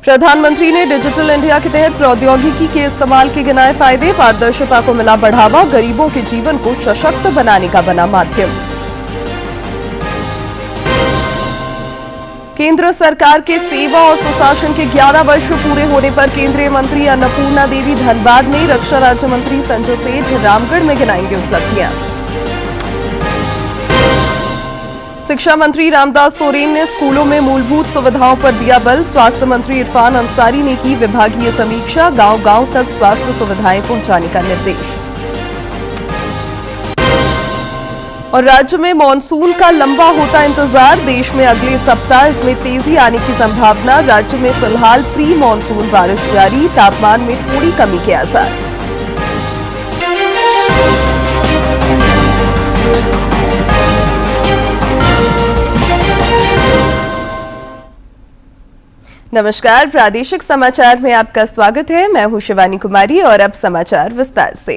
प्रधानमंत्री ने digital India के तहत प्रौद्योगिकी के इस्तेमाल के गिनाए फायदे। पारदर्शिता को मिला बढ़ावा, गरीबों के जीवन को सशक्त बनाने का बना माध्यम। केंद्र सरकार के सेवा और सुशासन के 11 वर्ष पूरे होने पर केंद्रीय मंत्री अन्नपूर्णा देवी धनबाद में, रक्षा राज्य मंत्री संजय सेठ रामगढ़ में गिनाएंगे उपलब्धियां। शिक्षा मंत्री रामदास सोरेन ने स्कूलों में मूलभूत सुविधाओं पर दिया बल। स्वास्थ्य मंत्री इरफान अंसारी ने की विभागीय समीक्षा, गांव-गांव तक स्वास्थ्य सुविधाएं पहुंचाने का निर्देश। और राज्य में मॉनसून का लंबा होता इंतजार, देश में अगले सप्ताह इसमें तेजी आने की संभावना। राज्य में फिलहाल प्री मॉनसून बारिश जारी, तापमान में थोड़ी कमी के आसार। नमस्कार, प्रादेशिक समाचार में आपका स्वागत है। मैं हूं शिवानी कुमारी और अब समाचार विस्तार से।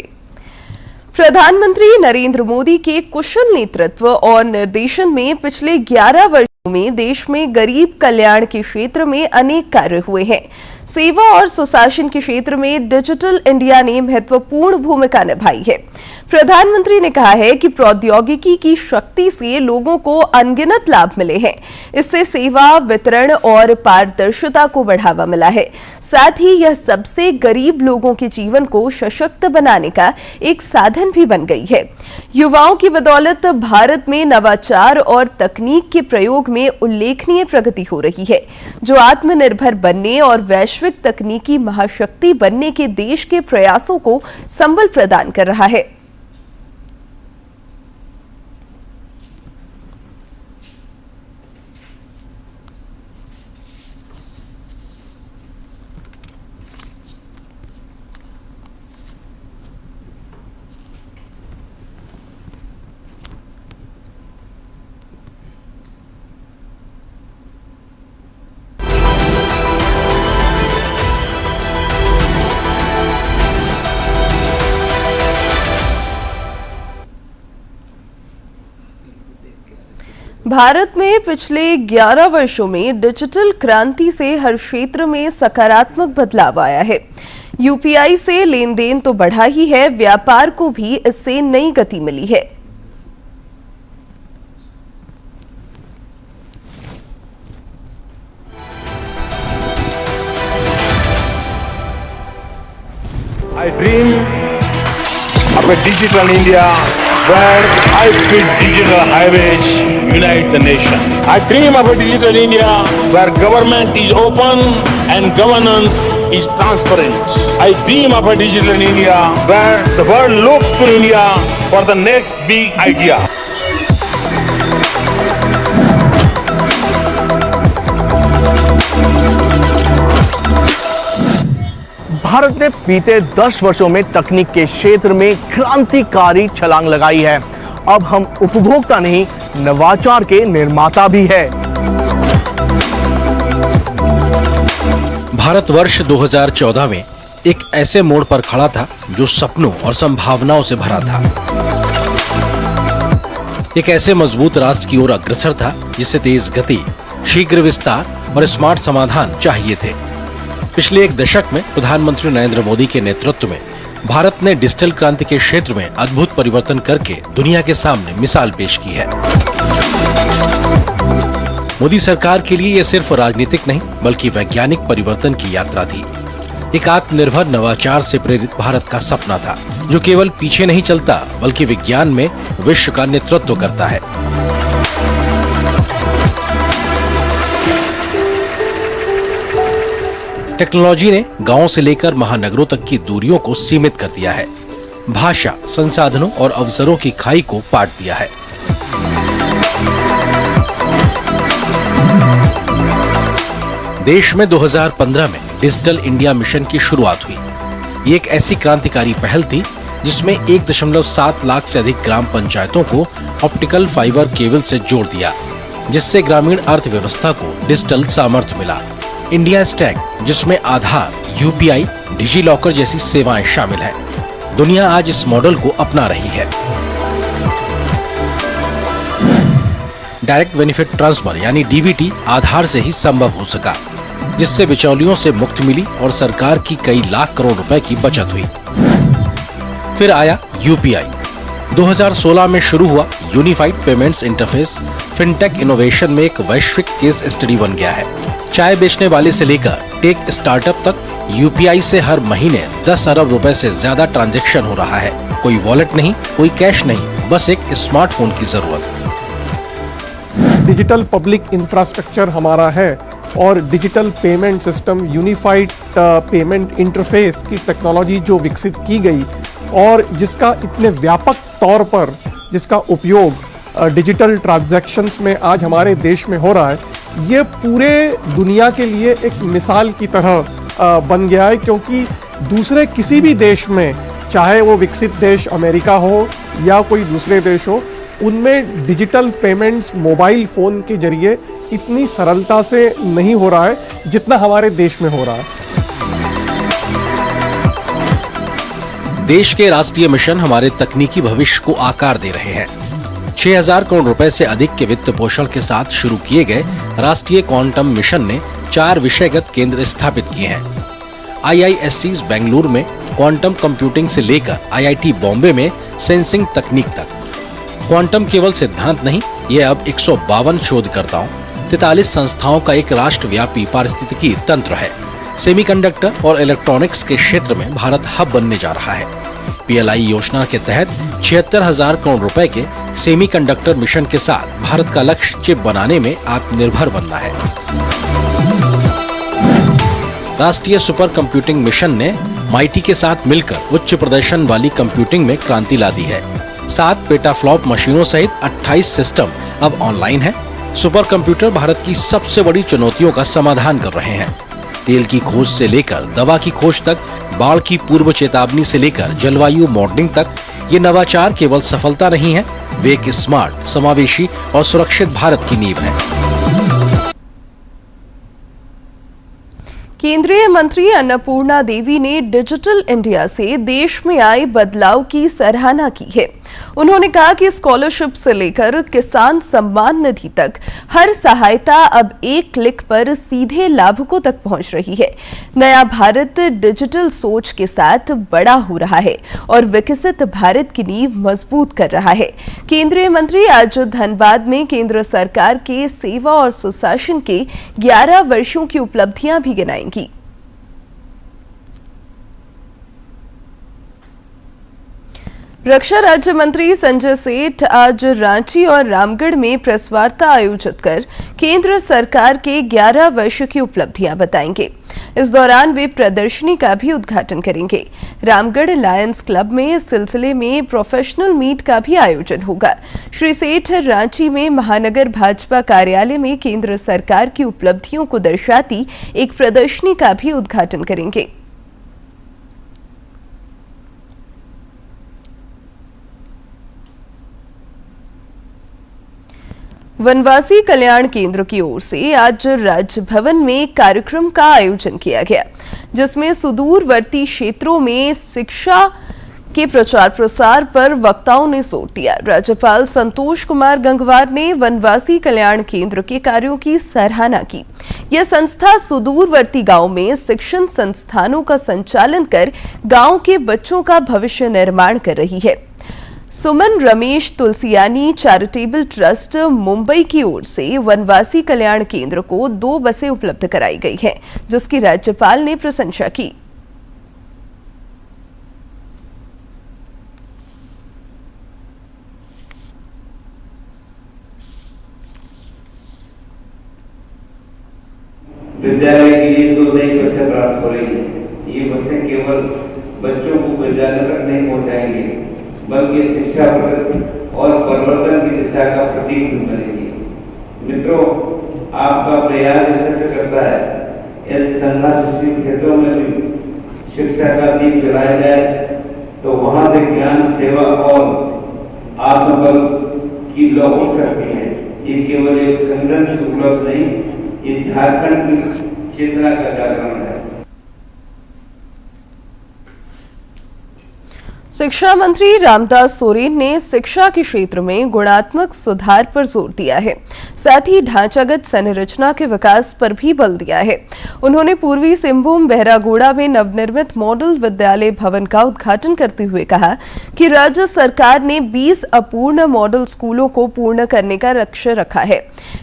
प्रधानमंत्री नरेंद्र मोदी के कुशल नेतृत्व और निर्देशन में पिछले 11 वर्षों में देश में गरीब कल्याण के क्षेत्र में अनेक कार्य हुए हैं। सेवा और सुशासन के क्षेत्र में डिजिटल इंडिया ने महत्वपूर्ण भूमिका निभाई है। प्रधानमंत्री ने कहा है कि प्रौद्योगिकी की शक्ति से लोगों को अनगिनत लाभ मिले हैं। इससे सेवा वितरण और पारदर्शिता को बढ़ावा मिला है। साथ ही यह सबसे गरीब लोगों के जीवन को सशक्त बनाने का एक साधन भी बन गई है। युवाओं की बदौलत भारत में नवाचार और तकनीक के प्रयोग में उल्लेखनीय प्रगति हो रही है, जो आत्मनिर्भर बनने और वैश्विक तकनीकी महाशक्ति बनने के देश के प्रयासों को संबल प्रदान कर रहा है। भारत में पिछले 11 वर्षों में डिजिटल क्रांति से हर क्षेत्र में सकारात्मक बदलाव आया है। यूपीआई से लेन देन तो बढ़ा ही है, व्यापार को भी इससे नई गति मिली है। I dream of a digital India where high-speed digital highways unite the nation. I dream of a digital India where government is open and governance is transparent. I dream of a digital India where the world looks to India for the next big idea. Bharat ने बीते 10 वर्षों में तकनीक के क्षेत्र में क्रांतिकारी छलांग लगाई है। अब हम उपभोक्ता नहीं, नवाचार के निर्माता भी है। भारतवर्ष 2014 में एक ऐसे मोड़ पर खड़ा था जो सपनों और संभावनाओं से भरा था। एक ऐसे मजबूत राष्ट्र की ओर अग्रसर था जिसे तेज गति, शीघ्र विस्तार और स्मार्ट समाधान चाहिए थे। पिछले एक दशक में प्रधानमंत्री नरेंद्र मोदी के नेतृत्व में भारत ने डिजिटल क्रांति के क्षेत्र में अद्भुत परिवर्तन करके दुनिया के सामने मिसाल पेश की है। मोदी सरकार के लिए यह सिर्फ राजनीतिक नहीं बल्कि वैज्ञानिक परिवर्तन की यात्रा थी। एक आत्मनिर्भर नवाचार से प्रेरित भारत का सपना था, जो केवल पीछे नहीं चलता बल्कि विज्ञान में विश्व का नेतृत्व करता है। टेक्नोलॉजी ने गांवों से लेकर महानगरों तक की दूरियों को सीमित कर दिया है, भाषा, संसाधनों और अवसरों की खाई को पाट दिया है। देश में 2015 में डिजिटल इंडिया मिशन की शुरुआत हुई। ये एक ऐसी क्रांतिकारी पहल थी जिसमें 1.7 लाख से अधिक ग्राम पंचायतों को ऑप्टिकल फाइबर केबल से जोड़ दिया, जिससे ग्रामीण अर्थव्यवस्था को डिजिटल सामर्थ्य मिला। इंडिया स्टैक, जिसमें आधार, यूपीआई, डिजी लॉकर जैसी सेवाएं शामिल हैं। दुनिया आज इस मॉडल को अपना रही है। डायरेक्ट बेनिफिट ट्रांसफर यानी डीबीटी आधार से ही संभव हो सका, जिससे बिचौलियों से मुक्ति मिली और सरकार की कई लाख करोड़ रुपए की बचत हुई। फिर आया यूपीआई। 2016 में शुरू हुआ unified payments interface fintech innovation में एक वैश्विक केस स्टडी बन गया है। चाय बेचने वाले से लेकर टेक स्टार्टअप तक यूपीआई से हर महीने 10 अरब रुपए से ज्यादा ट्रांजैक्शन हो रहा है। कोई वॉलेट नहीं, कोई कैश नहीं, बस एक स्मार्टफोन की जरूरत। डिजिटल पब्लिक इंफ्रास्ट्रक्चर हमारा है और digital payment system, unified payment interface की टेक्नोलॉजी जो विकसित की गई और जिसका इतने व्यापक तौर पर जिसका उपयोग डिजिटल ट्रांजैक्शंस में आज हमारे देश में हो रहा है, ये पूरे दुनिया के लिए एक मिसाल की तरह बन गया है। क्योंकि दूसरे किसी भी देश में, चाहे वो विकसित देश अमेरिका हो या कोई दूसरे देश हो, उनमें डिजिटल पेमेंट्स मोबाइल फ़ोन के जरिए इतनी सरलता से नहीं हो रहा है जितना हमारे देश में हो रहा है। देश के राष्ट्रीय मिशन हमारे तकनीकी भविष्य को आकार दे रहे हैं। 6000 करोड़ रुपए से अधिक के वित्त पोषण के साथ शुरू किए गए राष्ट्रीय क्वांटम मिशन ने 4 विषयगत केंद्र स्थापित किए हैं। IISc बेंगलुरु में क्वांटम कंप्यूटिंग से लेकर IIT बॉम्बे में सेंसिंग तकनीक तक। क्वांटम केवल सिद्धांत नहीं, ये अब 152 शोधकर्ताओं, 43 संस्थाओं का एक राष्ट्रव्यापी पारिस्थितिकी तंत्र है। सेमीकंडक्टर और इलेक्ट्रॉनिक्स के क्षेत्र में भारत हब बनने जा रहा है। PLI योजना के तहत 76,000 करोड़ रुपए के सेमीकंडक्टर मिशन के साथ भारत का लक्ष्य चिप बनाने में आत्मनिर्भर बनना है। राष्ट्रीय सुपर कंप्यूटिंग मिशन ने MIT के साथ मिलकर उच्च प्रदर्शन वाली कंप्यूटिंग में क्रांति ला दी है। 7 पेटाफ्लॉप मशीनों सहित 28 सिस्टम अब ऑनलाइन है। सुपर कंप्यूटर भारत की सबसे बड़ी चुनौतियों का समाधान कर रहे हैं। तेल की खोज से लेकर दवा की खोज तक, बाढ़ की पूर्व चेतावनी से लेकर जलवायु मॉडलिंग तक, ये नवाचार केवल सफलता नहीं है, वे एक स्मार्ट, समावेशी और सुरक्षित भारत की नींव है। केंद्रीय मंत्री अन्नपूर्णा देवी ने डिजिटल इंडिया से देश में आए बदलाव की सराहना की है। उन्होंने कहा कि स्कॉलरशिप से लेकर किसान सम्मान निधि तक हर सहायता अब एक क्लिक पर सीधे लाभुकों तक पहुंच रही है। नया भारत डिजिटल सोच के साथ बड़ा हो रहा है और विकसित भारत की नींव मजबूत कर रहा है। केंद्रीय मंत्री आज धनबाद में केंद्र सरकार के सेवा और सुशासन के 11 वर्षों की उपलब्धियां भी गिनाएंगी। रक्षा राज्य मंत्री संजय सेठ आज रांची और रामगढ़ में प्रेस वार्ता आयोजित कर केंद्र सरकार के 11 वर्ष की उपलब्धियां बताएंगे। इस दौरान वे प्रदर्शनी का भी उद्घाटन करेंगे। रामगढ़ लायंस क्लब में इस सिलसिले में प्रोफेशनल मीट का भी आयोजन होगा। श्री सेठ रांची में महानगर भाजपा कार्यालय में केंद्र सरकार की उपलब्धियों को दर्शाती एक प्रदर्शनी का भी उद्घाटन करेंगे। वनवासी कल्याण केंद्र की ओर से आज राजभवन में कार्यक्रम का आयोजन किया गया, जिसमें सुदूरवर्ती क्षेत्रों में शिक्षा के प्रचार प्रसार पर वक्ताओं ने जोर दिया। राज्यपाल संतोष कुमार गंगवार ने वनवासी कल्याण केंद्र के कार्यों की सराहना की। यह संस्था सुदूरवर्ती गांव में शिक्षण संस्थानों का संचालन कर गांव के बच्चों का भविष्य निर्माण कर रही है। सुमन रमेश तुलसियानी चैरिटेबल ट्रस्ट मुंबई की ओर से वनवासी कल्याण केंद्र को 2 बसें उपलब्ध कराई गई हैं, जिसकी राज्यपाल ने प्रशंसा की। विद्यालय के लिए 2 नई बसें प्राप्त हो रही हैं। ये बसें केवल बच्चों को विद्यालय तक नहीं पहुंचाएंगे, बल्कि शिक्षा और परिवर्तन की दिशा का प्रतीक भी बनेगी। मित्रों, आपका प्रयास सिद्ध करता है यदि संघर्ष क्षेत्रों में भी शिक्षा का दीप जलाया जाए तो वहां से ज्ञान, सेवा और आत्मबल की लौ उठ सकती है। ये केवल एक संगठन की उपलब्ध नहीं, ये झारखंड की चेतना का जागरण है। शिक्षा मंत्री रामदास सोरेन ने शिक्षा के क्षेत्र में गुणात्मक सुधार पर जोर दिया है, साथ ही ढांचागत संरचना के विकास पर भी बल दिया है। उन्होंने पूर्वी सिंहभूम बहरागोड़ा में नवनिर्मित मॉडल विद्यालय भवन का उद्घाटन करते हुए कहा कि राज्य सरकार ने 20 अपूर्ण मॉडल स्कूलों को पूर्ण करने का लक्ष्य रखा है।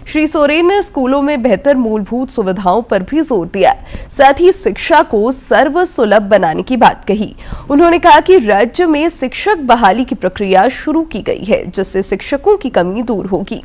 श्री सोरेन ने स्कूलों में बेहतर मूलभूत सुविधाओं पर भी जोर दिया, साथ ही शिक्षा को सर्वसुलभ बनाने की बात कही। उन्होंने कहा कि राज्य में शिक्षक बहाली की प्रक्रिया शुरू की गई है, जिससे शिक्षकों की कमी दूर होगी।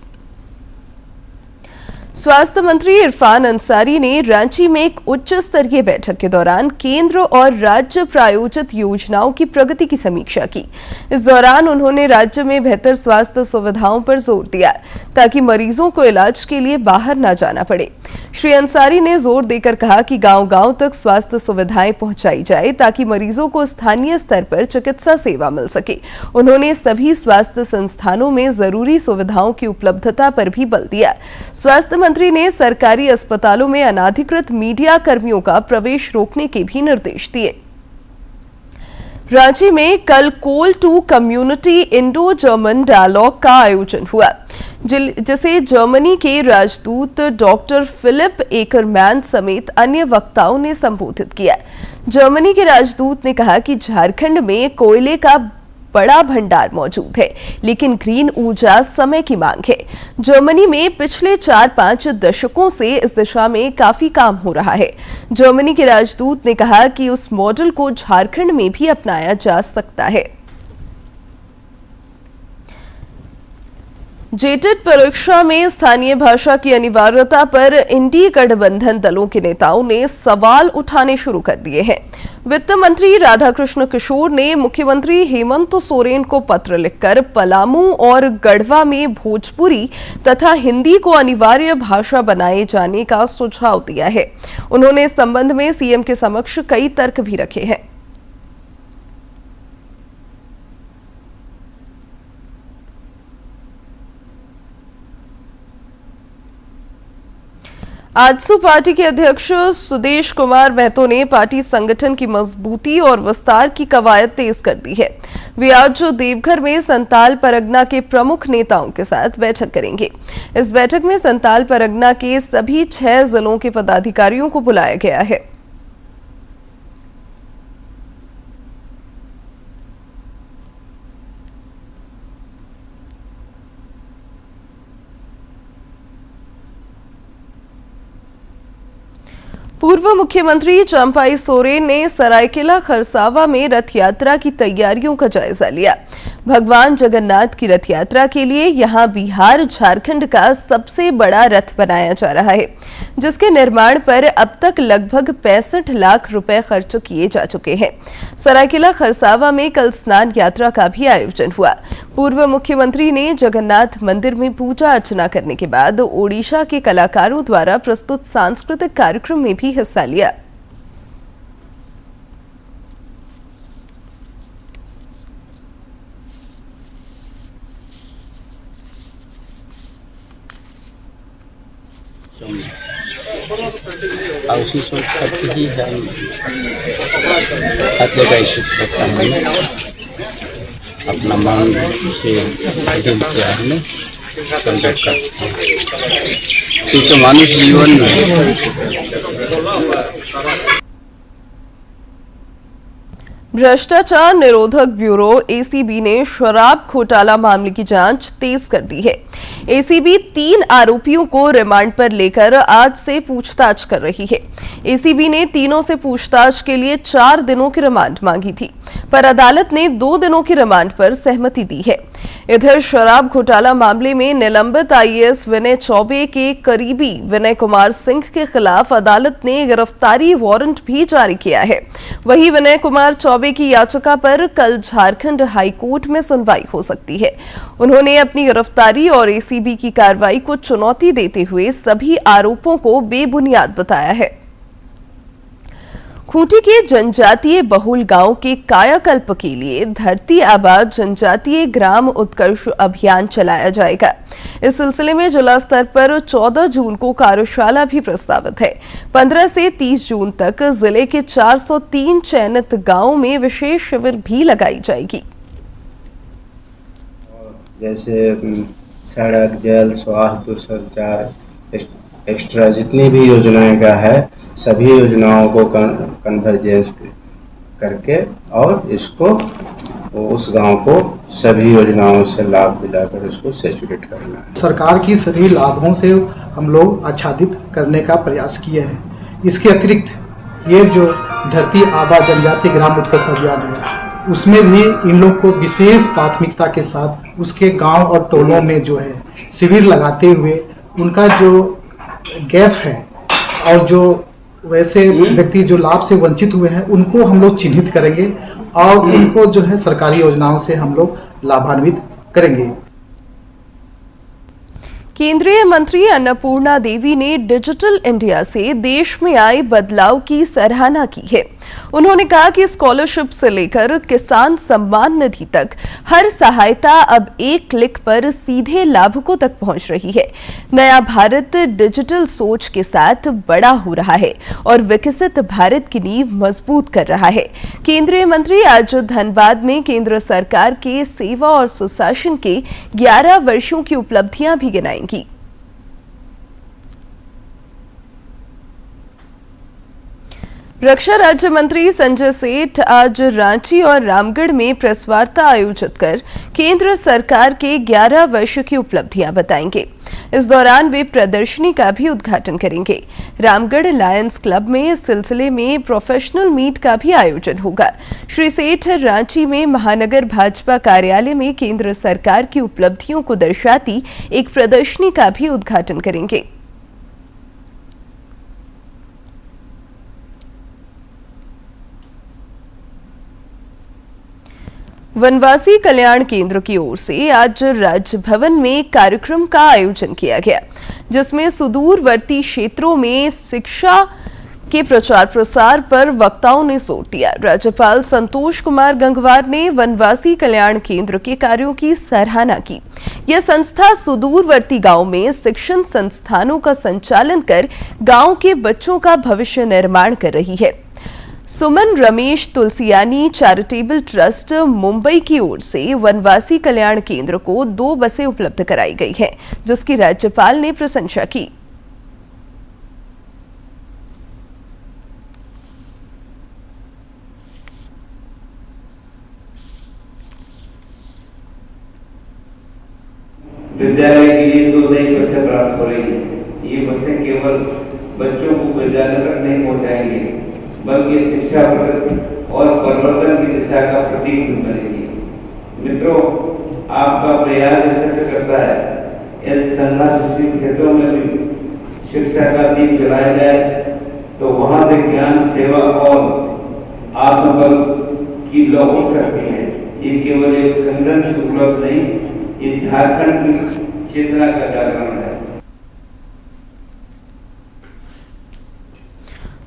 स्वास्थ्य मंत्री इरफान अंसारी ने रांची में एक उच्च स्तरीय बैठक के दौरान केंद्र और राज्य प्रायोजित योजनाओं की प्रगति की समीक्षा की। इस दौरान उन्होंने राज्य में बेहतर स्वास्थ्य सुविधाओं पर जोर दिया ताकि मरीजों को इलाज के लिए बाहर न जाना पड़े। श्री अंसारी ने जोर देकर कहा कि गांव-गांव तक स्वास्थ्य सुविधाएं पहुंचाई जाए ताकि मरीजों को स्थानीय स्तर पर चिकित्सा सेवा मिल सके। उन्होंने सभी स्वास्थ्य संस्थानों में जरूरी सुविधाओं की उपलब्धता पर भी बल दिया। स्वास्थ्य मंत्री ने सरकारी अस्पतालों में अनाधिकृत मीडिया कर्मियों का प्रवेश रोकने के भी निर्देश दिए। रांची में कल call to community Indo German dialogue का आयोजन हुआ, जिसे जर्मनी के राजदूत डॉक्टर फिलिप एकरमैन समेत अन्य वक्ताओं ने संबोधित किया। जर्मनी के राजदूत ने कहा कि झारखंड में कोयले का बड़ा भंडार मौजूद है, लेकिन ग्रीन ऊर्जा समय की मांग है। जर्मनी में पिछले 4-5 दशकों से इस दिशा में काफी काम हो रहा है। जर्मनी के राजदूत ने कहा कि उस मॉडल को झारखंड में भी अपनाया जा सकता है। जेटेट परीक्षा में स्थानीय भाषा की अनिवार्यता पर इंडी गठबंधन दलों के नेताओं ने सवाल उठाने शुरू कर दिए हैं। वित्त मंत्री राधाकृष्ण किशोर ने मुख्यमंत्री हेमंत सोरेन को पत्र लिखकर पलामू और गढ़वा में भोजपुरी तथा हिंदी को अनिवार्य भाषा बनाए जाने का सुझाव दिया है। उन्होंने इस संबंध में सीएम के समक्ष कई तर्क भी रखे हैं। आजसू पार्टी के अध्यक्ष सुदेश कुमार महतो ने पार्टी संगठन की मजबूती और विस्तार की कवायद तेज कर दी है। वे आज देवघर में संताल परगना के प्रमुख नेताओं के साथ बैठक करेंगे। इस बैठक में संताल परगना के सभी 6 जिलों के पदाधिकारियों को बुलाया गया है। पूर्व मुख्यमंत्री चंपाई सोरेन ने सरायकेला खरसावा में रथ यात्रा की तैयारियों का जायजा लिया। भगवान जगन्नाथ की रथ यात्रा के लिए यहां बिहार झारखंड का सबसे बड़ा रथ बनाया जा रहा है, जिसके निर्माण पर अब तक लगभग 65 लाख रुपए खर्च किए जा चुके हैं। सरायकेला खरसावा में कल स्नान यात्रा का भी आयोजन हुआ। पूर्व मुख्यमंत्री ने जगन्नाथ मंदिर में पूजा अर्चना करने के बाद ओडिशा के कलाकारों द्वारा प्रस्तुत सांस्कृतिक कार्यक्रम में भी हिस्सा लिया। उसी सोच करके ही हम हर जगह इसे अपना मन से दिल से हमने संकट करते हैं, क्योंकि मानव जीवन में भ्रष्टाचार निरोधक ब्यूरो एसीबी ने शराब घोटाला मामले की जांच तेज कर दी है। एसीबी 3 आरोपियों को रिमांड पर लेकर आज से पूछताछ कर रही है। एसीबी ने तीनों से पूछताछ के लिए 4 दिनों की रिमांड मांगी थी, पर अदालत ने 2 दिनों की रिमांड पर सहमति दी है। इधर शराब घोटाला मामले में निलंबित आईएएस विनय चौबे के करीबी विनय कुमार सिंह के खिलाफ अदालत ने गिरफ्तारी वारंट भी जारी किया है। वहीं विनय कुमार चौबे की याचिका पर कल झारखंड हाईकोर्ट में सुनवाई हो सकती है। उन्होंने अपनी गिरफ्तारी और एसीबी की कार्रवाई को चुनौती देते हुए सभी आरोपों को बेबुनियाद बताया है। खूंटी के जनजातीय बहुल गांव के कायाकल्प के लिए धरती आबा जनजातीय ग्राम उत्कर्ष अभियान चलाया जाएगा। इस सिलसिले में जिला स्तर पर 14 जून को कार्यशाला भी प्रस्तावित है। 15 से 30 जून तक जिले के 403 चयनित गांवों में विशेष शिविर भी लगाई जाएगी। जैसे सड़क, जल, स्वास्थ्य, दूरसंचार, एक्स्ट्रा जितनी भी योजनाएं का है, सभी योजनाओं को कन्वर्जेंस करके और इसको उस गांव को सभी योजनाओं से लाभ दिलाकर उसको सैचुरेट करना है। सरकार की सभी लाभों से हम लोग आच्छादित करने का प्रयास किए हैं। इसके अतिरिक्त ये जो धरती आबा जनजातीय ग्राम उत्कर्ष अभियान है, उसमें भी इन लोग को विशेष प्राथमिकता के साथ उसके गांव और टोलों में जो है शिविर लगाते हुए उनका जो गैप है और जो वैसे व्यक्ति जो लाभ से वंचित हुए हैं उनको हम लोग चिन्हित करेंगे और उनको जो है सरकारी योजनाओं से हम लोग लाभान्वित करेंगे। केंद्रीय मंत्री अन्नपूर्णा देवी ने डिजिटल इंडिया से देश में आए बदलाव की सराहना की है। उन्होंने कहा कि स्कॉलरशिप से लेकर किसान सम्मान निधि तक हर सहायता अब एक क्लिक पर सीधे लाभुकों तक पहुंच रही है। नया भारत डिजिटल सोच के साथ बड़ा हो रहा है और विकसित भारत की नींव मजबूत कर रहा है। केंद्रीय मंत्री आज धनबाद में केंद्र सरकार के सेवा और सुशासन के 11 वर्षों की उपलब्धियां भी गिनाएंगी। रक्षा राज्य मंत्री संजय सेठ आज रांची और रामगढ़ में प्रेस वार्ता आयोजित कर केंद्र सरकार के 11 वर्ष की उपलब्धियां बताएंगे। इस दौरान वे प्रदर्शनी का भी उद्घाटन करेंगे। रामगढ़ लायंस क्लब में इस सिलसिले में प्रोफेशनल मीट का भी आयोजन होगा। श्री सेठ रांची में महानगर भाजपा कार्यालय में केंद्र सरकार की उपलब्धियों को दर्शाती एक प्रदर्शनी का भी उद्घाटन करेंगे। वनवासी कल्याण केंद्र की ओर से आज राजभवन में कार्यक्रम का आयोजन किया गया, जिसमें सुदूरवर्ती क्षेत्रों में शिक्षा के प्रचार प्रसार पर वक्ताओं ने जोर दिया। राज्यपाल संतोष कुमार गंगवार ने वनवासी कल्याण केंद्र के कार्यों की सराहना की। यह संस्था सुदूरवर्ती गांव में शिक्षण संस्थानों का संचालन कर गांव के बच्चों का भविष्य निर्माण कर रही है। सुमन रमेश तुलसियानी चैरिटेबल ट्रस्ट मुंबई की ओर से वनवासी कल्याण केंद्र को 2 बसें उपलब्ध कराई गई हैं, जिसकी राज्यपाल ने प्रशंसा की। विद्यालय के लिए 2 नई बसें प्राप्त हो रही हैं। ये बसें केवल बच्चों को विद्यालय तक नहीं पहुंचाएंगे, बल्कि शिक्षा और परिवर्तन की दिशा का प्रतीक भी बनेगी। मित्रों, आपका प्रयास सिद्ध करता है यदि संघर्षशील क्षेत्रों में भी शिक्षा का दीप जलाया जाए तो वहां से ज्ञान, सेवा और आत्मबल की लौ उठ सकती है। ये केवल एक संग्रह की उपलब्ध नहीं, ये झारखंड की चेतना का जागरण है।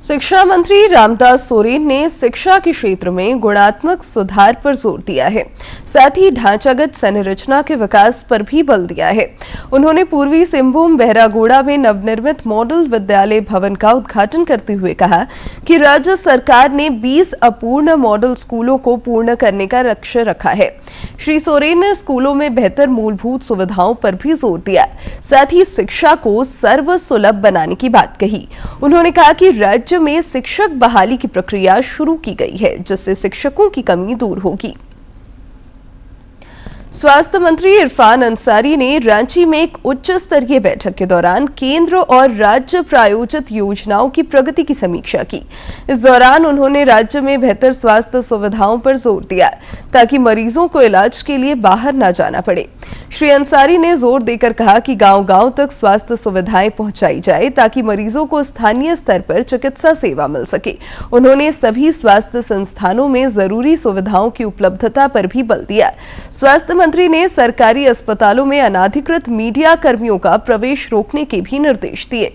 शिक्षा मंत्री रामदास सोरेन ने शिक्षा के क्षेत्र में गुणात्मक सुधार पर जोर दिया है, साथ ही ढांचागत संरचना के विकास पर भी बल दिया है। उन्होंने पूर्वी सिंहभूम बहरागोड़ा में नवनिर्मित मॉडल विद्यालय भवन का उद्घाटन करते हुए कहा कि राज्य सरकार ने 20 अपूर्ण मॉडल स्कूलों को पूर्ण करने का लक्ष्य रखा है। श्री सोरेन ने स्कूलों में बेहतर मूलभूत सुविधाओं पर भी जोर दिया, साथ ही शिक्षा को सर्वसुलभ बनाने की बात कही। उन्होंने कहा कि राज्य में शिक्षक बहाली की प्रक्रिया शुरू की गई है, जिससे शिक्षकों की कमी दूर होगी। स्वास्थ्य मंत्री इरफान अंसारी ने रांची में एक उच्च स्तरीय बैठक के दौरान केंद्र और राज्य प्रायोजित योजनाओं की प्रगति की समीक्षा की। इस दौरान उन्होंने राज्य में बेहतर स्वास्थ्य सुविधाओं पर जोर दिया ताकि मरीजों को इलाज के लिए बाहर न जाना पड़े। श्री अंसारी ने जोर देकर कहा कि गांव-गांव तक स्वास्थ्य सुविधाएं पहुंचाई जाए ताकि मरीजों को स्थानीय स्तर पर चिकित्सा सेवा मिल सके। उन्होंने सभी स्वास्थ्य संस्थानों में जरूरी सुविधाओं की उपलब्धता पर भी बल दिया। स्वास्थ्य मंत्री ने सरकारी अस्पतालों में अनाधिकृत मीडिया कर्मियों का प्रवेश रोकने के भी निर्देश दिए।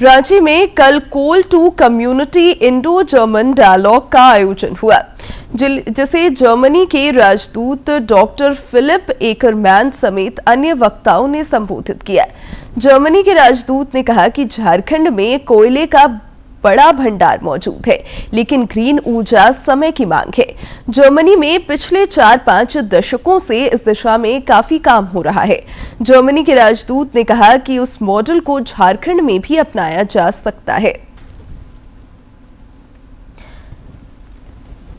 रांची में कल call to community Indo German dialogue का आयोजन हुआ, जिसे जर्मनी के राजदूत डॉक्टर फिलिप एकरमैन समेत अन्य वक्ताओं ने संबोधित किया। जर्मनी के राजदूत ने कहा कि झारखंड में कोयले का बड़ा भंडार मौजूद है, लेकिन ग्रीन ऊर्जा समय की मांग है। जर्मनी में पिछले 4-5 दशकों से इस दिशा में काफी काम हो रहा है। जर्मनी के राजदूत ने कहा कि उस मॉडल को झारखंड में भी अपनाया जा सकता है।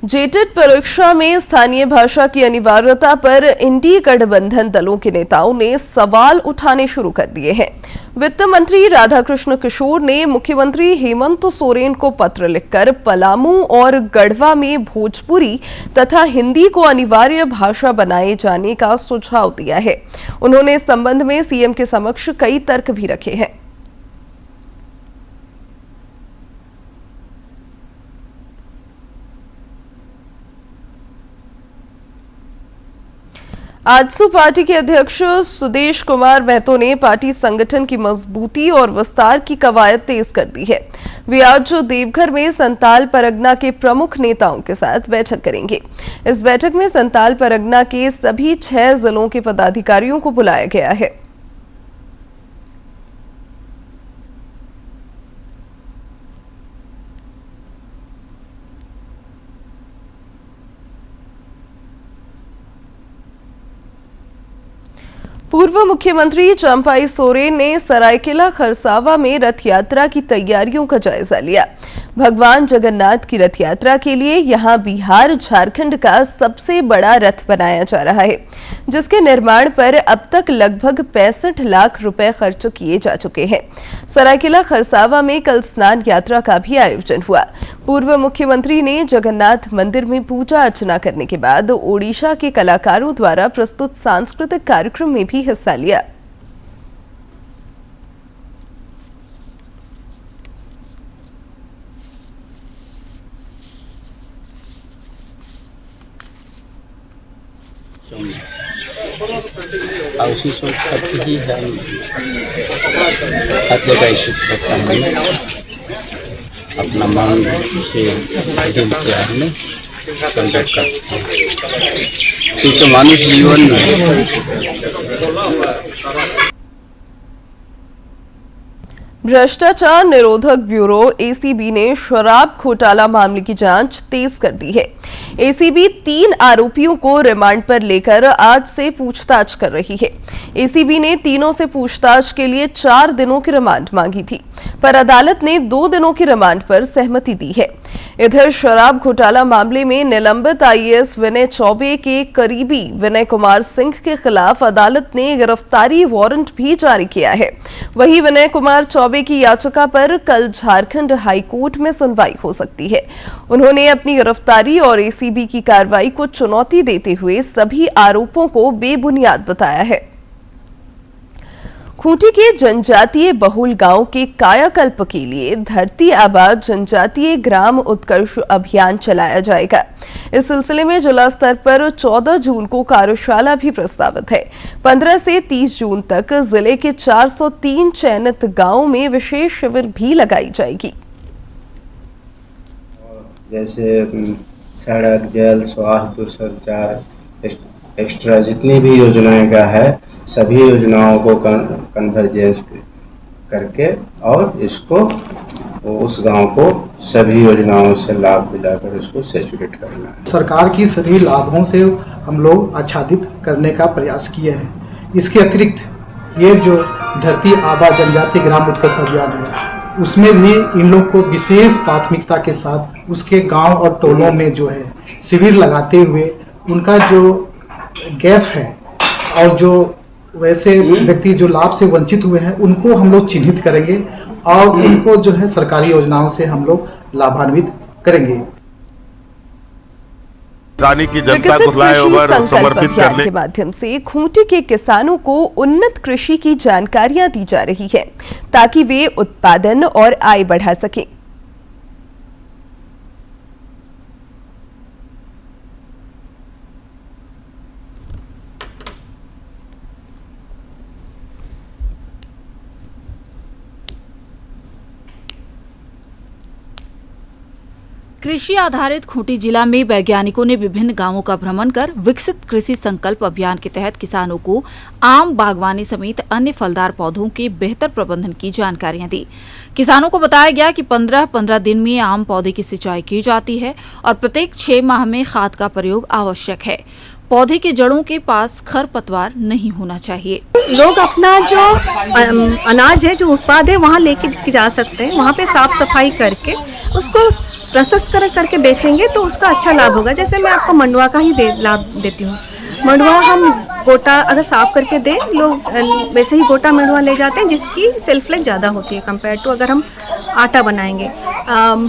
जेटेट परीक्षा में स्थानीय भाषा की अनिवार्यता पर इंडी गठबंधन दलों के नेताओं ने सवाल उठाने शुरू कर दिए हैं। वित्त मंत्री राधाकृष्ण किशोर ने मुख्यमंत्री हेमंत सोरेन को पत्र लिखकर पलामू और गढ़वा में भोजपुरी तथा हिंदी को अनिवार्य भाषा बनाए जाने का सुझाव दिया है। उन्होंने इस संबंध में सीएम के समक्ष कई तर्क भी रखे हैं। आजसू पार्टी के अध्यक्ष सुदेश कुमार महतो ने पार्टी संगठन की मजबूती और विस्तार की कवायद तेज कर दी है। वे आज देवघर में संताल परगना के प्रमुख नेताओं के साथ बैठक करेंगे। इस बैठक में संताल परगना के सभी 6 जिलों के पदाधिकारियों को बुलाया गया है। पूर्व मुख्यमंत्री चंपाई सोरेन ने सरायकेला खरसावा में रथ यात्रा की तैयारियों का जायजा लिया। भगवान जगन्नाथ की रथ यात्रा के लिए यहां बिहार झारखंड का सबसे बड़ा रथ बनाया जा रहा है, जिसके निर्माण पर अब तक लगभग 65 लाख रुपए खर्च किए जा चुके हैं। सरायकेला खरसावा में कल स्नान यात्रा का भी आयोजन हुआ। पूर्व मुख्यमंत्री ने जगन्नाथ मंदिर में पूजा अर्चना करने के बाद ओडिशा के कलाकारों द्वारा प्रस्तुत सांस्कृतिक कार्यक्रम में भी हिस्सा लिया। उसी सोच करके ही हम हर जगह अपना मन से दिल से हमने कंडक्ट करते हैं, क्योंकि मानव जीवन भ्रष्टाचार निरोधक ब्यूरो एसीबी ने शराब घोटाला मामले की जांच तेज कर दी है। एसीबी 3 आरोपियों को रिमांड पर लेकर आज से पूछताछ कर रही है। एसीबी ने तीनों से पूछताछ के लिए 4 दिनों की रिमांड मांगी थी, पर अदालत ने 2 दिनों की रिमांड पर सहमति दी है। इधर शराब घोटाला मामले में निलंबित आईएएस विनय चौबे के करीबी विनय कुमार सिंह के खिलाफ अदालत ने गिरफ्तारी वारंट भी जारी किया है। वहीं विनय कुमार चौबे की याचिका पर कल झारखंड हाईकोर्ट में सुनवाई हो सकती है। उन्होंने अपनी गिरफ्तारी और एसीबी की कार्रवाई को चुनौती देते हुए सभी आरोपों को बेबुनियाद बताया है। खूंटी के जनजातीय बहुल गांव के कायाकल्प के लिए धरती आबा जनजातीय ग्राम उत्कर्ष अभियान चलाया जाएगा। इस सिलसिले में जिला स्तर पर 14 जून को कार्यशाला भी प्रस्तावित है। 15 से 30 जून तक जिले के 403 चयनित गांवों में विशेष शिविर भी लगाई जाएगी। जैसे सड़क, जल, स्वास्थ्य, दूरसंचार, एक्स्ट्रा जितनी भी योजनाएं का है, सभी योजनाओं को कन्वर्जेंस करके और इसको उस गांव को सभी योजनाओं से लाभ दिलाकर उसको सैचुरेट करना है। सरकार की सभी लाभों से हम लोग आच्छादित करने का प्रयास किए हैं। इसके अतिरिक्त ये जो धरती आबा जनजातीय ग्राम उत्कर्ष अभियान है, उसमें भी इन लोग को विशेष प्राथमिकता के साथ उसके गांव और टोलों में जो है शिविर लगाते हुए उनका जो गैप है और जो वैसे व्यक्ति जो लाभ से वंचित हुए हैं उनको हम लोग चिन्हित करेंगे और उनको जो है सरकारी योजनाओं से हम लोग लाभान्वित करेंगे। संकल्प अभियान के माध्यम से खूंटी के किसानों को उन्नत कृषि की जानकारियां दी जा रही है, ताकि वे उत्पादन और आय बढ़ा सकें। कृषि आधारित खूंटी जिला में वैज्ञानिकों ने विभिन्न गांवों का भ्रमण कर विकसित कृषि संकल्प अभियान के तहत किसानों को आम, बागवानी समेत अन्य फलदार पौधों के बेहतर प्रबंधन की जानकारियां दी। किसानों को बताया गया कि 15-15 दिन में आम पौधे की सिंचाई की जाती है और प्रत्येक 6 माह में खाद का प्रयोग आवश्यक है। पौधे के जड़ों के पास खरपतवार नहीं होना चाहिए। लोग अपना जो अनाज है, जो उत्पाद है, वहाँ लेके जा सकते हैं। वहाँ पे साफ सफाई करके उसको प्रोसेस करके बेचेंगे तो उसका अच्छा लाभ होगा। जैसे मैं आपको मंडुआ का ही लाभ देती हूँ। मंडुआ हम गोटा अगर साफ करके दें, लोग वैसे ही गोटा मंडुआ ले जाते हैं जिसकी सेल्फ लाइफ ज़्यादा होती है कंपेयर टू अगर हम आटा बनाएंगे।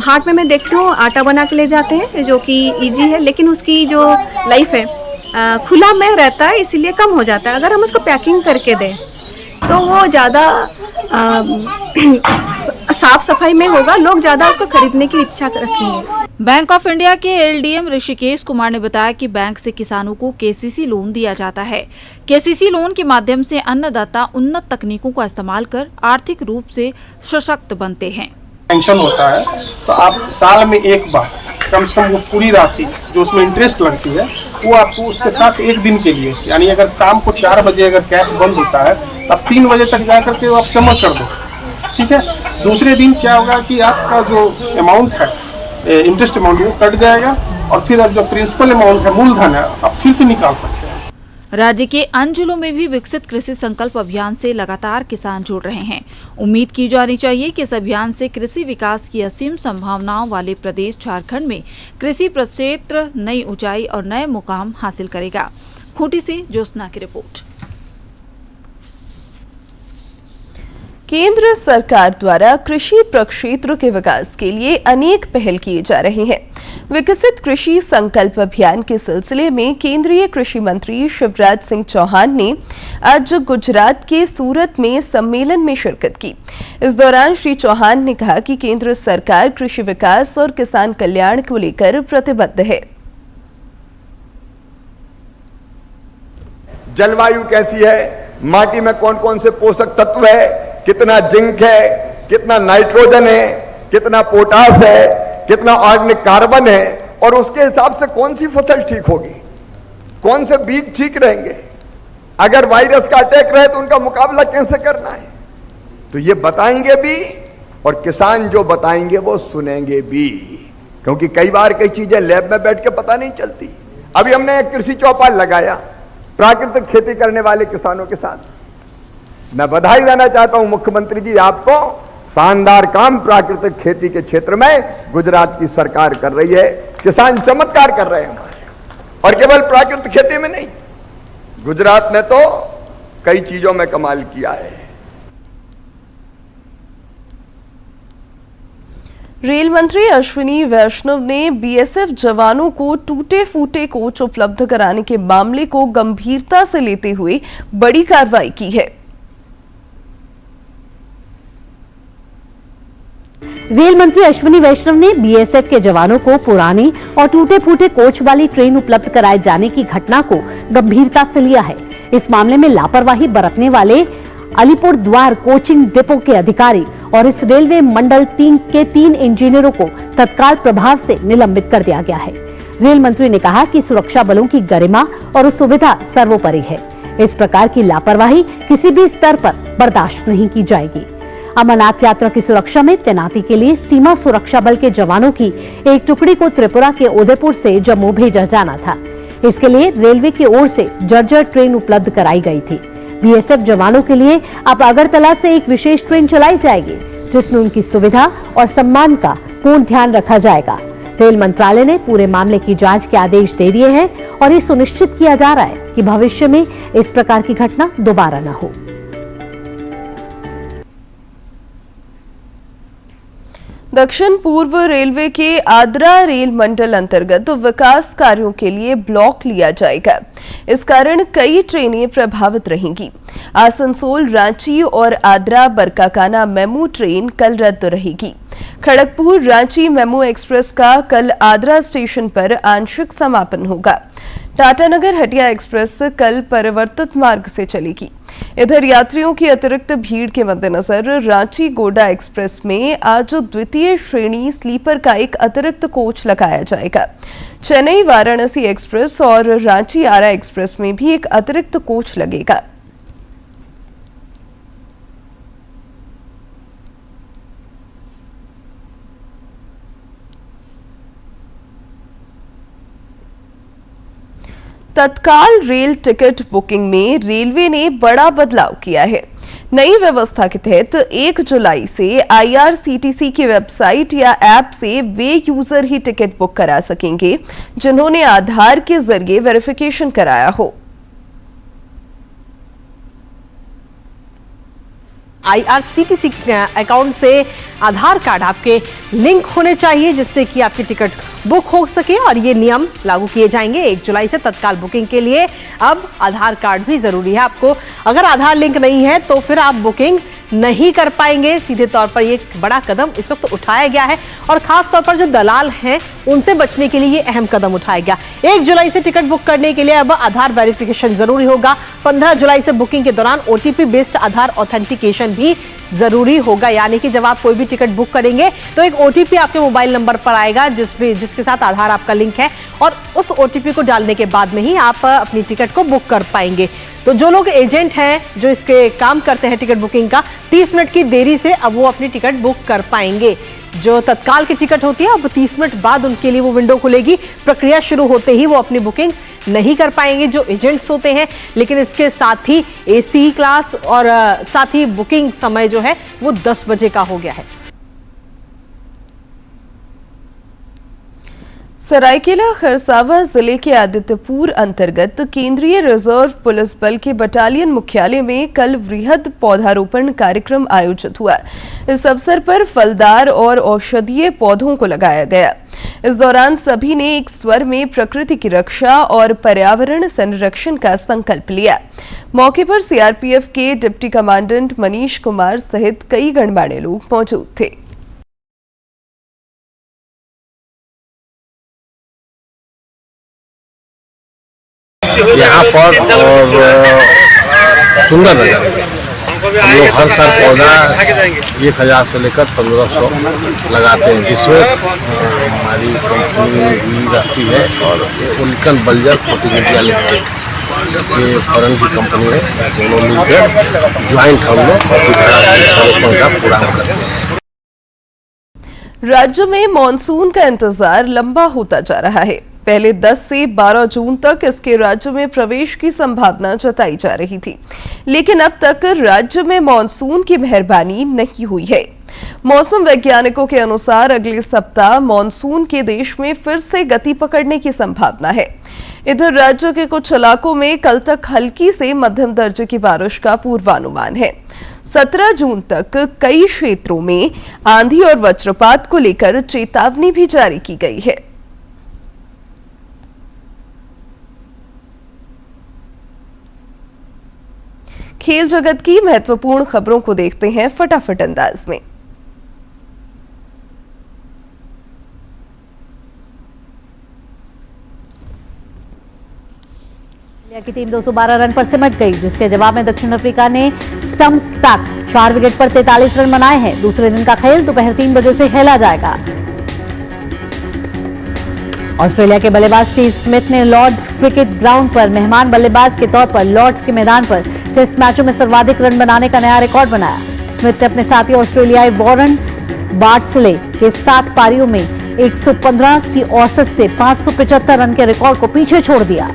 हाट में मैं देखती हूँ आटा बना के ले जाते हैं जो कि ईजी है, लेकिन उसकी जो लाइफ है खुला में रहता है, इसीलिए कम हो जाता है। अगर हम उसको पैकिंग करके दें तो वो ज़्यादा साफ सफाई में होगा, लोग ज़्यादा उसको खरीदने की इच्छा रखेंगे। बैंक ऑफ इंडिया के एलडीएम ऋषिकेश कुमार ने बताया कि बैंक से किसानों को केसीसी लोन दिया जाता है। केसीसी लोन के माध्यम से अन्नदाता उन्नत तकनीकों का इस्तेमाल कर आर्थिक रूप से सशक्त बनते हैं। पेंशन होता है तो आप साल में एक बार कम से कम वो पूरी राशि जो उसमें इंटरेस्ट लगती है वो आपको उसके साथ एक दिन के लिए, यानी अगर शाम को 4 बजे अगर कैश बंद होता है तब 3 बजे तक जा करके वो आप जमा कर दो, ठीक है। दूसरे दिन क्या होगा कि आपका जो अमाउंट है, इंटरेस्ट अमाउंट, वो कट जाएगा और फिर अब जो प्रिंसिपल अमाउंट है, मूलधन है, आप फिर से निकाल सकते हैं। राज्य के अन्य जिलों में भी विकसित कृषि संकल्प अभियान से लगातार किसान जुड़ रहे हैं। उम्मीद की जानी चाहिए कि इस अभियान से कृषि विकास की असीम संभावनाओं वाले प्रदेश झारखंड में कृषि प्रक्षेत्र नई ऊंचाई और नए मुकाम हासिल करेगा। खूंटी से ज्योत्सना की रिपोर्ट। केंद्र सरकार द्वारा कृषि प्रक्षेत्र के विकास के लिए अनेक पहल किए जा रहे हैं। विकसित कृषि संकल्प अभियान के सिलसिले में केंद्रीय कृषि मंत्री शिवराज सिंह चौहान ने आज गुजरात के सूरत में सम्मेलन में शिरकत की। इस दौरान श्री चौहान ने कहा कि केंद्र सरकार कृषि विकास और किसान कल्याण को लेकर प्रतिबद्ध है। जलवायु कैसी है, माटी में कौन कौन से पोषक तत्व है, कितना जिंक है, कितना नाइट्रोजन है, कितना पोटास है, कितना ऑर्गेनिक कार्बन है, और उसके हिसाब से कौन सी फसल ठीक होगी, कौन से बीज ठीक रहेंगे, अगर वायरस का अटैक रहे तो उनका मुकाबला कैसे करना है, तो ये बताएंगे भी और किसान जो बताएंगे वो सुनेंगे भी, क्योंकि कई बार कई चीजें लैब में बैठ के पता नहीं चलती। अभी हमने एक कृषि चौपाल लगाया प्राकृतिक खेती करने वाले किसानों के साथ। मैं बधाई देना चाहता हूं मुख्यमंत्री जी आपको, शानदार काम प्राकृतिक खेती के क्षेत्र में गुजरात की सरकार कर रही है। किसान चमत्कार कर रहे हैं हमारे, और केवल प्राकृतिक खेती में नहीं, गुजरात ने तो कई चीजों में कमाल किया है। रेल मंत्री अश्विनी वैष्णव ने बीएसएफ जवानों को टूटे फूटे कोच उपलब्ध कराने के मामले को गंभीरता से लेते हुए बड़ी कार्रवाई की है। रेल मंत्री अश्विनी वैष्णव ने बीएसएफ के जवानों को पुरानी और टूटे फूटे कोच वाली ट्रेन उपलब्ध कराए जाने की घटना को गंभीरता से लिया है। इस मामले में लापरवाही बरतने वाले अलीपुर द्वार कोचिंग डिपो के अधिकारी और इस रेलवे मंडल 3 के 3 इंजीनियरों को तत्काल प्रभाव से निलंबित कर दिया गया है। रेल मंत्री ने कहा कि सुरक्षा बलों की गरिमा और सुविधा सर्वोपरि है। इस प्रकार की लापरवाही किसी भी स्तर पर बर्दाश्त नहीं की जाएगी। अमरनाथ यात्रा की सुरक्षा में तैनाती के लिए सीमा सुरक्षा बल के जवानों की एक टुकड़ी को त्रिपुरा के उदयपुर से जम्मू भेजा जाना था। इसके लिए रेलवे की ओर से जर्जर ट्रेन उपलब्ध कराई गई थी। बीएसएफ जवानों के लिए अब अगरतला से एक विशेष ट्रेन चलाई जाएगी, जिसमें उनकी सुविधा और सम्मान का पूर्ण ध्यान रखा जाएगा। रेल मंत्रालय ने पूरे मामले की जांच के आदेश दे दिए हैं और ये सुनिश्चित किया जा रहा है कि भविष्य में इस प्रकार की घटना दोबारा न हो। दक्षिण पूर्व रेलवे के आद्रा रेल मंडल अंतर्गत विकास कार्यों के लिए ब्लॉक लिया जाएगा। इस कारण कई ट्रेनें प्रभावित रहेंगी। आसनसोल, रांची और आद्रा बरकाकाना मेमू ट्रेन कल रद्द रहेगी। खड़गपुर रांची मेमू एक्सप्रेस का कल आद्रा स्टेशन पर आंशिक समापन होगा। टाटानगर हटिया एक्सप्रेस कल परिवर्तित मार्ग से चलेगी। इधर यात्रियों की अतिरिक्त भीड़ के मद्देनजर रांची गोंडा एक्सप्रेस में आज द्वितीय श्रेणी स्लीपर का एक अतिरिक्त कोच लगाया जाएगा। चेन्नई वाराणसी एक्सप्रेस और रांची आरा एक्सप्रेस में भी एक अतिरिक्त कोच लगेगा। तत्काल रेल टिकट बुकिंग में रेलवे ने बड़ा बदलाव किया है। नई व्यवस्था के तहत 1 जुलाई से IRCTC की वेबसाइट या ऐप से वे यूजर ही टिकट बुक करा सकेंगे जिन्होंने आधार के जरिए वेरिफिकेशन कराया हो। IRCTC अकाउंट से आधार कार्ड आपके लिंक होने चाहिए जिससे कि आपकी टिकट बुक हो सके और ये नियम लागू किए जाएंगे 1 जुलाई से। तत्काल बुकिंग के लिए अब आधार कार्ड भी जरूरी है। आपको अगर आधार लिंक नहीं है तो फिर आप बुकिंग नहीं कर पाएंगे। सीधे तौर पर ये बड़ा कदम इस वक्त उठाया गया है और खास तौर पर जो दलाल हैं उनसे बचने के लिए ये अहम कदम उठाया गया। 1 जुलाई से टिकट बुक करने के लिए अब आधार वेरिफिकेशन जरूरी होगा। 15 जुलाई से बुकिंग के दौरान OTP बेस्ड आधार ऑथेंटिकेशन भी जरूरी होगा, यानी कि जब आप कोई भी टिकट बुक करेंगे तो एक OTP आपके मोबाइल नंबर पर आएगा जिसके साथ आधार आपका लिंक है और उस OTP को डालने के बाद में ही आप अपनी टिकट को बुक कर पाएंगे। तो जो लोग एजेंट हैं जो इसके काम करते हैं टिकट बुकिंग का, 30 मिनट की देरी से अब वो अपनी टिकट बुक कर पाएंगे। जो तत्काल की टिकट होती है अब 30 मिनट बाद उनके लिए वो विंडो खुलेगी। प्रक्रिया शुरू होते ही वो अपनी बुकिंग नहीं कर पाएंगे जो एजेंट्स होते हैं, लेकिन इसके साथ ही AC क्लास और साथ ही बुकिंग समय जो है वो 10 बजे का हो गया है। सरायकेला खरसावां जिले के आदित्यपुर अंतर्गत केंद्रीय रिजर्व पुलिस बल के बटालियन मुख्यालय में कल वृहद पौधारोपण कार्यक्रम आयोजित हुआ। इस अवसर पर फलदार और औषधीय पौधों को लगाया गया। इस दौरान सभी ने एक स्वर में प्रकृति की रक्षा और पर्यावरण संरक्षण का संकल्प लिया। मौके पर CRPF के डिप्टी कमांडेंट मनीष कुमार सहित कई गणमान्य लोग मौजूद थे। यहाँ पर और सुंदर नज़ारा। हम लोग हर साल पौधा 1000 से लेकर 1500 लगाते हैं, जिसमें हमारी कंपनी भी रहती है और उल्कन बल्जर प्रतिनिधि ये फॉरेन की कंपनी है। दोनों मिलकर ज्वाइंट हम लोग का पूरा करते हैं। राज्य में मानसून का इंतजार लंबा होता जा रहा है। पहले 10 से 12 जून तक इसके राज्य में प्रवेश की संभावना जताई जा रही थी, लेकिन अब तक राज्य में मानसून की मेहरबानी नहीं हुई है। मौसम वैज्ञानिकों के अनुसार अगले सप्ताह मानसून के देश में फिर से गति पकड़ने की संभावना है। इधर राज्य के कुछ इलाकों में कल तक हल्की से मध्यम दर्जे की बारिश का पूर्वानुमान है। 17 जून तक कई क्षेत्रों में आंधी और वज्रपात को लेकर चेतावनी भी जारी की गई है। खेल जगत की महत्वपूर्ण खबरों को देखते हैं फटाफट अंदाज में। इंडिया की टीम 212 रन पर सिमट गई, जिसके जवाब में दक्षिण अफ्रीका ने स्टंप्स तक 4 विकेट पर 43 रन बनाए हैं। दूसरे दिन का खेल दोपहर 3 बजे से खेला जाएगा। ऑस्ट्रेलिया के बल्लेबाज स्टीव स्मिथ ने लॉर्ड्स क्रिकेट ग्राउंड पर मेहमान बल्लेबाज के तौर पर लॉर्ड्स के मैदान पर टेस्ट मैचों में सर्वाधिक रन बनाने का नया रिकॉर्ड बनाया। स्मिथ ने अपने साथी ऑस्ट्रेलियाई वॉरेन बार्टसले के 7 पारियों में 115 की औसत से 575 रन के रिकॉर्ड को पीछे छोड़ दिया।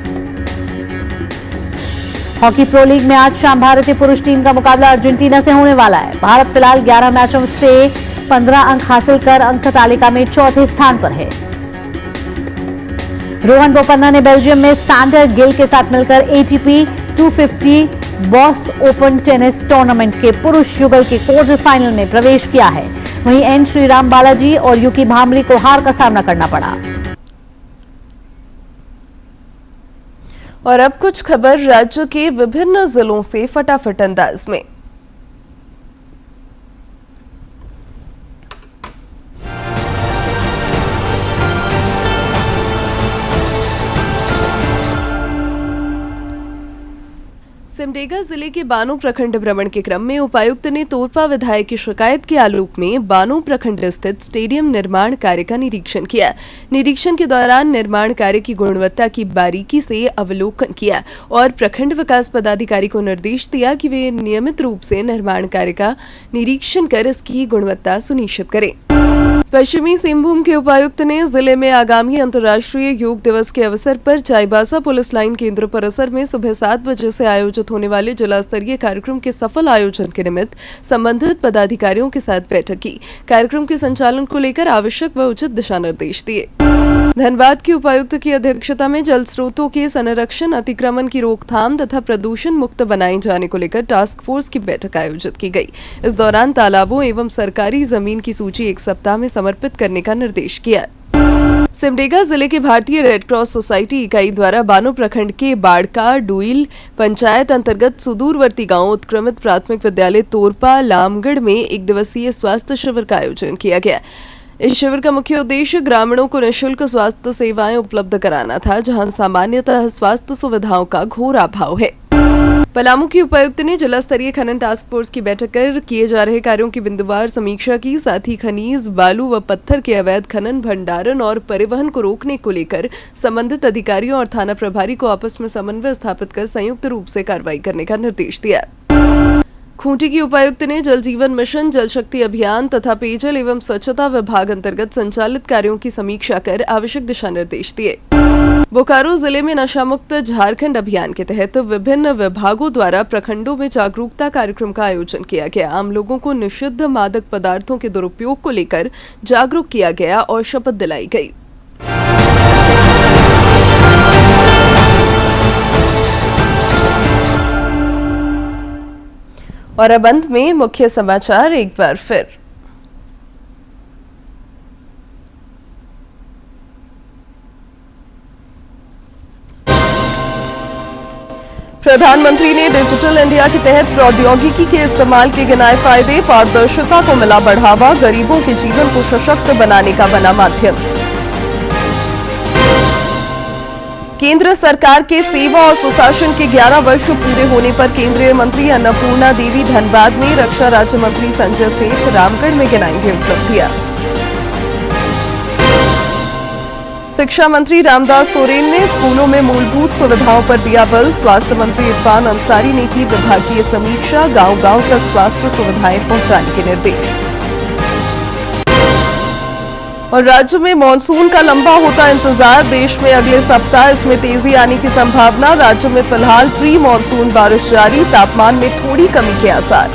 हॉकी प्रो लीग में आज शाम भारतीय पुरुष टीम का मुकाबला अर्जेंटीना से होने वाला है। भारत फिलहाल 11 मैचों से 15 अंक हासिल कर अंक तालिका में चौथे स्थान पर है। रोहन बोपन्ना ने बेल्जियम में सैंडर गिल के साथ मिलकर ATP 250 boss open tennis tournament के पुरुष युगल के क्वार्टर फाइनल में प्रवेश किया है। वहीं एन श्रीराम बालाजी और युकी भांबरी को हार का सामना करना पड़ा। और अब कुछ खबर राज्य के विभिन्न जिलों से फटाफट अंदाज में। सिमडेगा जिले के बानो प्रखंड भ्रमण के क्रम में उपायुक्त ने तोरपा विधायक की शिकायत के आलोक में बानो प्रखंड स्थित स्टेडियम निर्माण कार्य का निरीक्षण किया। निरीक्षण के दौरान निर्माण कार्य की गुणवत्ता की बारीकी से अवलोकन किया और प्रखंड विकास पदाधिकारी को निर्देश दिया कि वे नियमित रूप से निर्माण कार्य का निरीक्षण कर इसकी गुणवत्ता सुनिश्चित करें। पश्चिमी सिंहभूम के उपायुक्त ने जिले में आगामी अंतर्राष्ट्रीय योग दिवस के अवसर पर चाईबासा पुलिस लाइन केंद्र परिसर में सुबह 7 बजे से आयोजित होने वाले जिला स्तरीय कार्यक्रम के सफल आयोजन के निमित्त संबंधित पदाधिकारियों के साथ बैठक की। कार्यक्रम के संचालन को लेकर आवश्यक व उचित दिशा निर्देश दिए। धनबाद के उपायुक्त की अध्यक्षता में जल स्रोतों के संरक्षण, अतिक्रमण की रोकथाम तथा प्रदूषण मुक्त बनाए जाने को लेकर टास्क फोर्स की बैठक आयोजित की गई। इस दौरान तालाबों एवं सरकारी जमीन की सूची 1 सप्ताह में समर्पित करने का निर्देश किया। सिमडेगा जिले के भारतीय रेड क्रॉस सोसाइटी इकाई द्वारा बानो प्रखंड के बाड़का डुइल पंचायत अंतर्गत सुदूरवर्ती गांव उत्क्रमित प्राथमिक विद्यालय तोरपा लामगढ़ में 1 दिवसीय स्वास्थ्य शिविर का आयोजन किया गया। इस शिविर का मुख्य उद्देश्य ग्रामीणों को निःशुल्क स्वास्थ्य सेवाएं उपलब्ध कराना था, जहां सामान्यतः स्वास्थ्य सुविधाओं का घोर अभाव है। पलामू की उपायुक्त ने जिला स्तरीय खनन टास्क फोर्स की बैठक कर किए जा रहे कार्यों की बिंदुवार समीक्षा की। साथ ही खनिज, बालू व पत्थर के अवैध खनन, भंडारण और परिवहन को रोकने को लेकर संबंधित अधिकारियों और थाना प्रभारी को आपस में समन्वय स्थापित कर संयुक्त रूप से कार्रवाई करने का निर्देश दिया। खूंटी की उपायुक्त ने जल जीवन मिशन, जल शक्ति अभियान तथा पेयजल एवं स्वच्छता विभाग अंतर्गत संचालित कार्यों की समीक्षा कर आवश्यक दिशा निर्देश दिए। बोकारो जिले में नशा मुक्त झारखंड अभियान के तहत विभिन्न विभागों द्वारा प्रखंडों में जागरूकता कार्यक्रम का आयोजन किया गया। आम लोगों को निषिद्ध मादक पदार्थों के दुरुपयोग को लेकर जागरूक किया गया और शपथ दिलाई गई। और अब अंत में मुख्य समाचार एक बार फिर। प्रधानमंत्री ने डिजिटल इंडिया के तहत प्रौद्योगिकी के इस्तेमाल के गिनाए फायदे। पारदर्शिता को मिला बढ़ावा, गरीबों के जीवन को सशक्त बनाने का बना माध्यम। केंद्र सरकार के सेवा और सुशासन के 11 वर्ष पूरे होने पर केंद्रीय मंत्री अन्नपूर्णा देवी धनबाद में, रक्षा राज्य मंत्री संजय सेठ रामगढ़ में गिनाएंगे उपलब्धियां। शिक्षा मंत्री रामदास सोरेन ने स्कूलों में मूलभूत सुविधाओं पर दिया बल। स्वास्थ्य मंत्री इरफान अंसारी ने की विभागीय समीक्षा, गांव-गांव तक स्वास्थ्य सुविधाएं पहुंचाने के निर्देश। और राज्य में मानसून का लंबा होता इंतजार, देश में अगले सप्ताह इसमें तेजी आने की संभावना। राज्य में फिलहाल प्री मानसून बारिश जारी, तापमान में थोड़ी कमी के आसार।